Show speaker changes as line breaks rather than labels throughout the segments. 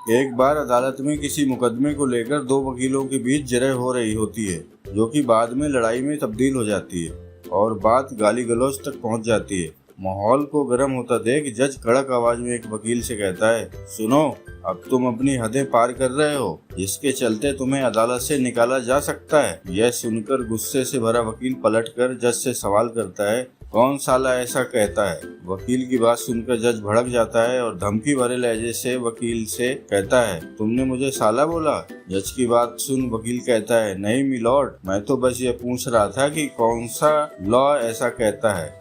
एक बार अदालत में किसी मुकदमे को लेकर दो वकीलों के बीच जरह हो रही होती है, जो कि बाद में लड़ाई में तब्दील हो जाती है और बात गाली गलौज तक पहुंच जाती है। माहौल को गर्म होता देख जज कड़क आवाज में एक वकील से कहता है, सुनो, अब तुम अपनी हदें पार कर रहे हो, जिसके चलते तुम्हें अदालत से निकाला जा सकता है। यह सुनकर गुस्से से भरा वकील पलटकर जज से सवाल करता है, कौन साला ऐसा कहता है। वकील की बात सुनकर जज भड़क जाता है और धमकी भरे लहजे से वकील से कहता है, तुमने मुझे साला बोला। जज की बात सुन वकील कहता है, नहीं मिलॉर्ड, मैं तो बस ये पूछ रहा था कि कौन सा लॉ ऐसा कहता है।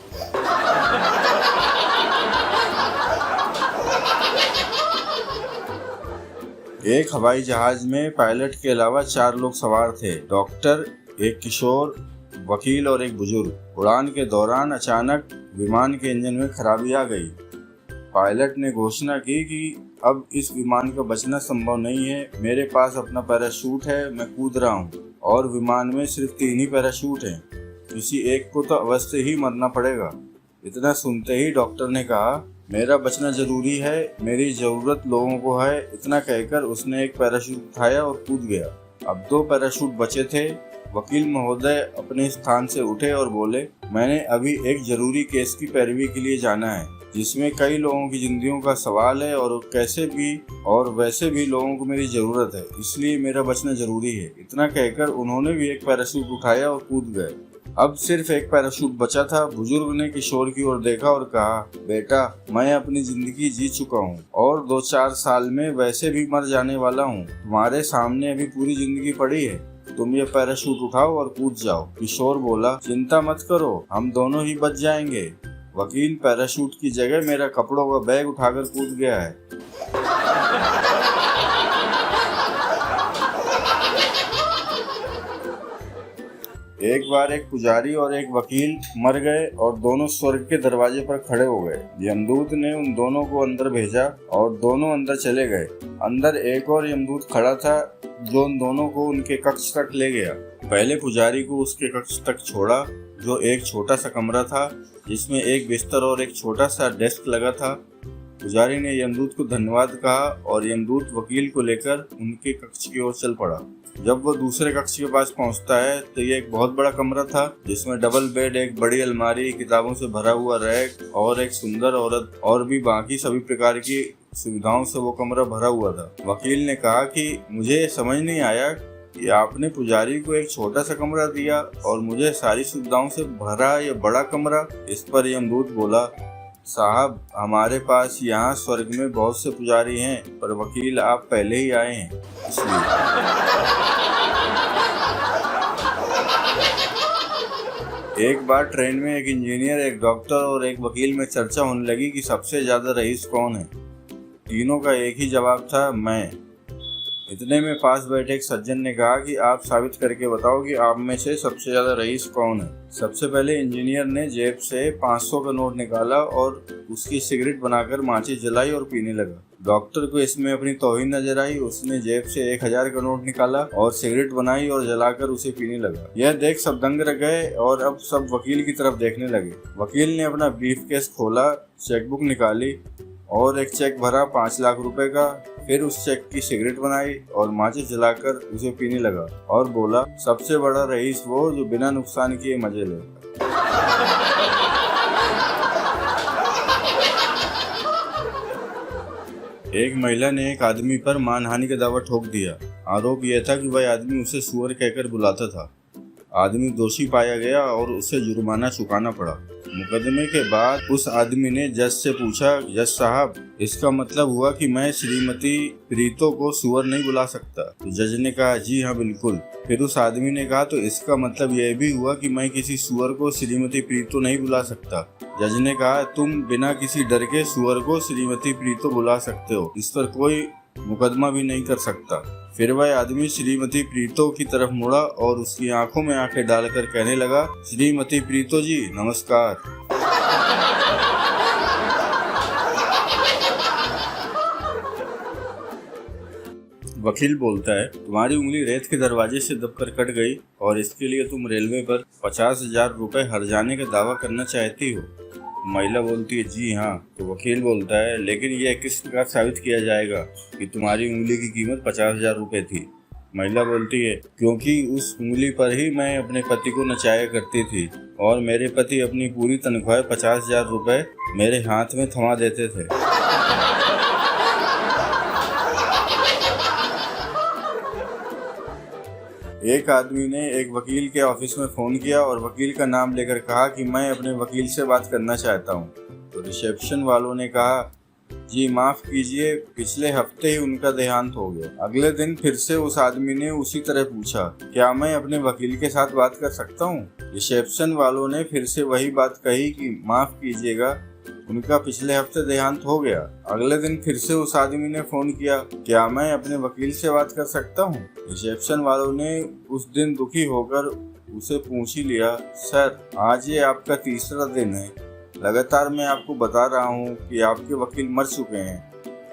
एक हवाई जहाज में पायलट के अलावा 4 लोग सवार थे, डॉक्टर, एक किशोर, वकील और एक बुजुर्ग। उड़ान के दौरान अचानक विमान के इंजन में खराबी आ गई। पायलट ने घोषणा की कि अब इस विमान का बचना संभव नहीं है, मेरे पास अपना पैराशूट है, मैं कूद रहा हूँ और विमान में सिर्फ 3 ही पैराशूट हैं, किसी एक को तो अवश्य ही मरना पड़ेगा। इतना सुनते ही डॉक्टर ने कहा, मेरा बचना जरूरी है, मेरी जरूरत लोगों को है। इतना कहकर उसने एक पैराशूट उठाया और कूद गया। अब 2 पैराशूट बचे थे। वकील महोदय अपने स्थान से उठे और बोले, मैंने अभी एक जरूरी केस की पैरवी के लिए जाना है, जिसमें कई लोगों की जिंदगियों का सवाल है और वैसे भी लोगों को मेरी जरूरत है, इसलिए मेरा बचना जरूरी है। इतना कहकर उन्होंने भी एक पैराशूट उठाया और कूद गए। अब सिर्फ एक पैराशूट बचा था। बुजुर्ग ने किशोर की ओर देखा और कहा, बेटा, मैं अपनी जिंदगी जी चुका हूँ और 2-4 साल में वैसे भी मर जाने वाला हूँ। तुम्हारे सामने अभी पूरी जिंदगी पड़ी है, तुम ये पैराशूट उठाओ और कूद जाओ। किशोर बोला, चिंता मत करो, हम दोनों ही बच जाएंगे। वकील पैराशूट की जगह मेरा कपड़ों का बैग उठाकर कूद गया है। एक बार एक पुजारी और एक वकील मर गए और दोनों स्वर्ग के दरवाजे पर खड़े हो गए। यमदूत ने उन दोनों को अंदर भेजा और दोनों अंदर चले गए। अंदर एक और यमदूत खड़ा था जो उन दोनों को उनके कक्ष तक ले गया। पहले पुजारी को उसके कक्ष तक छोड़ा, जो एक छोटा सा कमरा था जिसमें एक बिस्तर और एक छोटा सा डेस्क लगा था। पुजारी ने यमदूत को धन्यवाद कहा और यमदूत वकील को लेकर उनके कक्ष की ओर चल पड़ा। जब वो दूसरे कक्ष के पास पहुंचता है तो ये एक बहुत बड़ा कमरा था, जिसमें डबल बेड, एक बड़ी अलमारी, किताबों से भरा हुआ रैक और एक सुंदर औरत और भी बाकी सभी प्रकार की सुविधाओं से वो कमरा भरा हुआ था। वकील ने कहा कि मुझे समझ नहीं आया कि आपने पुजारी को एक छोटा सा कमरा दिया और मुझे सारी सुविधाओं से भरा ये बड़ा कमरा। इस पर यमदूत बोला, साहब, हमारे पास यहाँ स्वर्ग में बहुत से पुजारी हैं, पर वकील आप पहले ही आए हैं, इसलिए। एक बार ट्रेन में एक इंजीनियर, एक डॉक्टर और एक वकील में चर्चा होने लगी कि सबसे ज्यादा रईस कौन है। तीनों का एक ही जवाब था, मैं। इतने में पास बैठे एक सज्जन ने कहा कि आप साबित करके बताओ कि आप में से सबसे ज्यादा रईस कौन है। सबसे पहले इंजीनियर ने जेब से 500 का नोट निकाला और उसकी सिगरेट बनाकर माचिस जलाई और पीने लगा। डॉक्टर को इसमें अपनी तौहीन नजर आई। उसने जेब से 1000 का नोट निकाला और सिगरेट बनाई और जलाकर उसे पीने लगा। यह देख सब दंग रह गए और अब सब वकील की तरफ देखने लगे। वकील ने अपना ब्रीफकेस खोला, चेकबुक निकाली और एक चेक भरा 5 लाख रुपए का। फिर उस चेक की सिगरेट बनाई और माचिस जलाकर उसे पीने लगा और बोला, सबसे बड़ा रईस वो जो बिना नुकसान किए मजे ले। एक महिला ने एक आदमी पर मानहानि का दावा ठोक दिया। आरोप यह था कि वह आदमी उसे सुअर कहकर बुलाता था। आदमी दोषी पाया गया और उसे जुर्माना चुकाना पड़ा। मुकदमे के बाद उस आदमी ने जज से पूछा, जज साहब, इसका मतलब हुआ कि मैं श्रीमती प्रीतो को सुअर नहीं बुला सकता? तो जज ने कहा, जी हाँ, बिल्कुल। फिर उस आदमी ने कहा, तो इसका मतलब यह भी हुआ कि मैं किसी सुअर को श्रीमती प्रीतो नहीं बुला सकता? जज ने कहा, तुम बिना किसी डर के सुअर को श्रीमती प्रीतो बुला सकते हो, इस पर कोई मुकदमा भी नहीं कर सकता। फिर वह आदमी श्रीमती प्रीतो की तरफ मुड़ा और उसकी आंखों में आंखें डालकर कहने लगा, श्रीमती प्रीतो जी, नमस्कार। वकील बोलता है, तुम्हारी उंगली रेत के दरवाजे से दबकर कट गई और इसके लिए तुम रेलवे पर 50,000 रुपए हर्जाने का दावा करना चाहती हो। महिला बोलती है जी हाँ। तो वकील बोलता है लेकिन यह किस प्रकार साबित किया जाएगा कि तुम्हारी उंगली की कीमत 50,000 रुपये थी। महिला बोलती है क्योंकि उस उंगली पर ही मैं अपने पति को नचाया करती थी और मेरे पति अपनी पूरी तनख्वाह 50,000 रुपये मेरे हाथ में थमा देते थे। एक आदमी ने एक वकील के ऑफिस में फ़ोन किया और वकील का नाम लेकर कहा कि मैं अपने वकील से बात करना चाहता हूं। तो रिसेप्शन वालों ने कहा जी माफ़ कीजिए, पिछले हफ्ते ही उनका देहांत हो गया। अगले दिन फिर से उस आदमी ने उसी तरह पूछा क्या मैं अपने वकील के साथ बात कर सकता हूं? रिसेप्शन वालों ने फिर से वही बात कही कि माफ़ कीजिएगा, उनका पिछले हफ्ते देहांत हो गया। अगले दिन फिर से उस आदमी ने फ़ोन किया क्या मैं अपने वकील से बात कर सकता हूँ? रिसेप्शन वालों ने उस दिन दुखी होकर उसे पूछ ही लिया सर आज ये आपका तीसरा दिन है, लगातार मैं आपको बता रहा हूँ कि आपके वकील मर चुके हैं,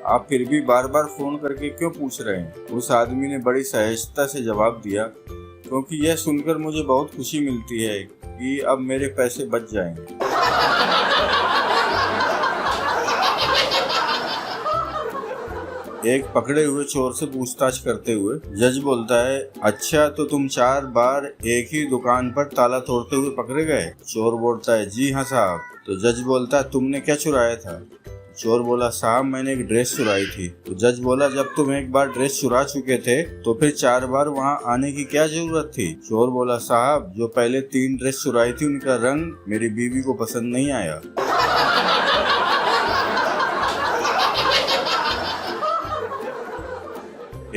आप फिर भी बार बार फ़ोन करके क्यों पूछ रहे हैं? उस आदमी ने बड़ी सहजता से जवाब दिया क्योंकि यह सुनकर मुझे बहुत खुशी मिलती है कि अब मेरे पैसे बच जाएंगे। एक पकड़े हुए चोर से पूछताछ करते हुए जज बोलता है अच्छा तो तुम 4 बार एक ही दुकान पर ताला तोड़ते हुए पकड़े गए? चोर बोलता है जी हाँ साहब। तो जज बोलता है तुमने क्या चुराया था? चोर बोला साहब मैंने एक ड्रेस चुराई थी। तो जज बोला जब तुम एक बार ड्रेस चुरा चुके थे तो फिर 4 बार वहाँ आने की क्या जरूरत थी? चोर बोला साहब जो पहले 3 ड्रेस चुराई थी उनका रंग मेरी बीवी को पसंद नहीं आया।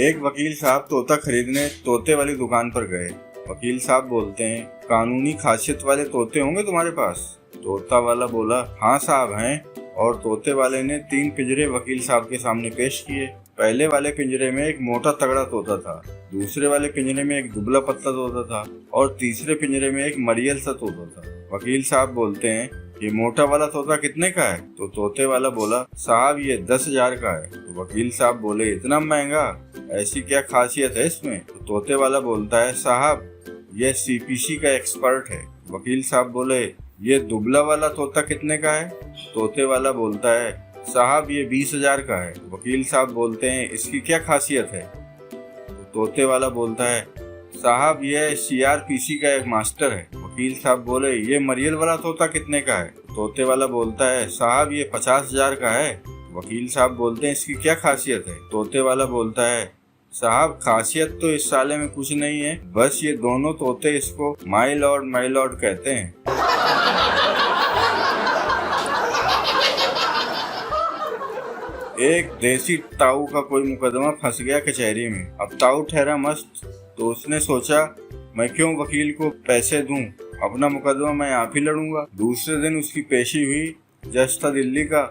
एक वकील साहब तोता खरीदने तोते वाली दुकान पर गए। वकील साहब बोलते हैं कानूनी खासियत वाले तोते होंगे तुम्हारे पास? तोता वाला बोला हाँ साहब हैं। और तोते वाले ने 3 पिंजरे वकील साहब के सामने पेश किए। पहले वाले पिंजरे में एक मोटा तगड़ा तोता था, दूसरे वाले पिंजरे में एक दुबला पतला तोता था और तीसरे पिंजरे में एक मरियल सा तोता था। वकील साहब बोलते हैं ये मोटा वाला तोता कितने का है? तो तोते वाला बोला साहब ये 10,000 का है। तो वकील साहब बोले इतना महंगा, ऐसी क्या खासियत है इसमें? तो तोते वाला बोलता है साहब यह CPC का एक्सपर्ट है। वकील साहब बोले ये दुबला वाला तोता कितने का है? तोते वाला बोलता है साहब ये 20,000 का है। वकील साहब बोलते हैं इसकी क्या खासियत है? तो तोते वाला बोलता है साहब यह CRPC का एक मास्टर है। वकील साहब बोले ये मरियल वाला तोता कितने का है? तोते वाला बोलता है साहब ये 50,000 का है। वकील साहब बोलते हैं इसकी क्या खासियत है? तोते वाला बोलता है साहब खासियत तो इस साले में कुछ नहीं है, बस ये दोनों तोते इसको माय लॉर्ड कहते हैं। एक देसी ताऊ का कोई मुकदमा फंस गया कचहरी में। अब ताऊ ठहरा मस्त, तो उसने सोचा मैं क्यों वकील को पैसे दूं, अपना मुकदमा मैं आप ही लड़ूंगा। दूसरे दिन उसकी पेशी हुई। जज था दिल्ली का,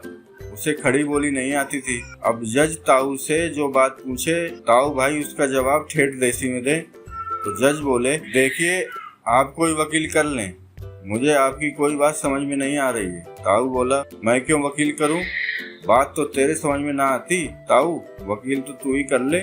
उसे खड़ी बोली नहीं आती थी। अब जज ताऊ से जो बात पूछे ताऊ भाई उसका जवाब ठेठ देसी में दे। तो जज बोले देखिए आप कोई वकील कर लें, मुझे आपकी कोई बात समझ में नहीं आ रही है। ताऊ बोला मैं क्यों वकील करूं, बात तो तेरे समझ में ना आती ताऊ, वकील तो तू ही कर ले।